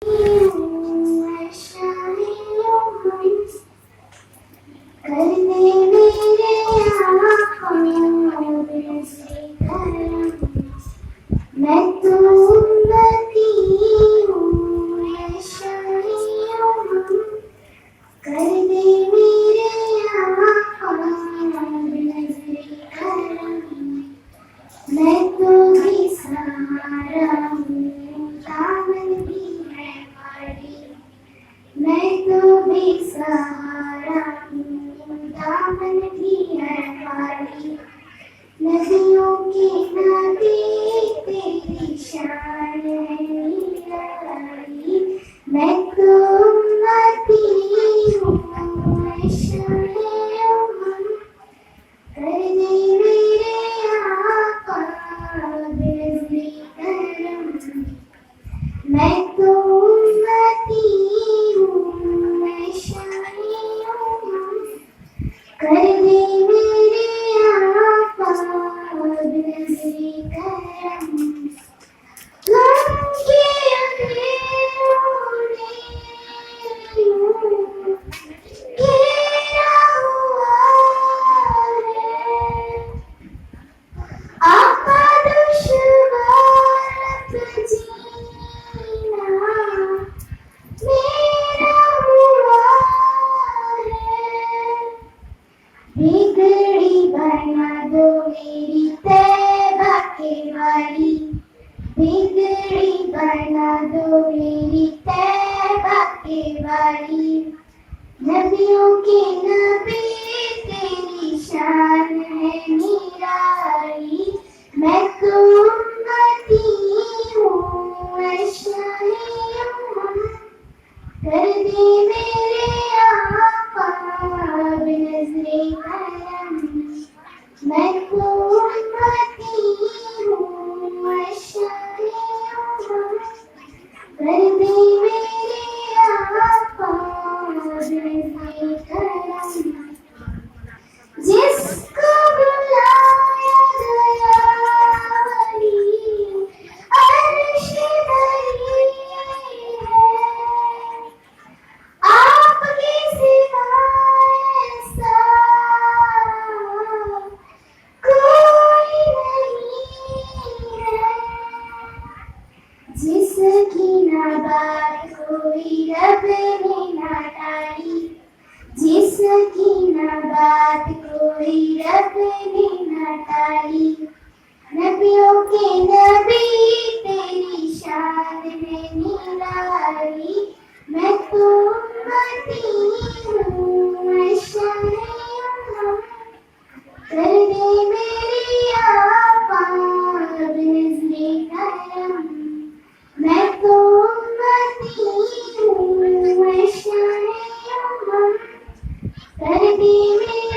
मैं तो उम्मती हूँ, मैं शाहियों हूँ, कर दे मेरे आका नज़्रे करम। मैं तो बेसहारा हूँ, दामन भी है खाली। मैं तो बेसहारा हूँ, दामन भी है खाली। नदियों के नदी तेरी शान है निराली। मैं तो उम्मती हूँ, मैं शाहियों हूँ, कर दे मेरे आका नज़्रे करम। मैं तो उम्मती हूँ, मैं शाहियों हूँ, कर दे मेरे आका नज़्रे करम। गम के अंधेरों ने यूं घेरा हुआ है, आका दुश्वार जीना मेरा हुआ है। बिगड़ी बना दो मेरी तैबा के वाली, बिगड़ी बना दो मेरी तैबा के वाली। नबियों के नबी तेरी शान है निराली। मैं तो उम्मती हूँ, मैं शाहियों हूँ, कर दे मेरे आका नज़्रे करम। मैं तो उम्मती हूँ, मैं शाहियों हूँ, कर दे मेरे आका नज़्रे करम। जिसको बुलाया गया वही अर्श भरी है, आपके सिवा ऐसा कोई नहीं है। जिसकी ना बात कोई रब ने ना टाली, जिसकी ना बात कोई रब ने ना टाली। नबियों के नबी तेरी शान है निराली। मैं तो उम्मती हूँ, मैं शाहियों हूँ, कर दे मेरे आका नज़्रे करम। मैं तो उम्मती हूँ, मैं शाहियों हूँ, कर दे मेरे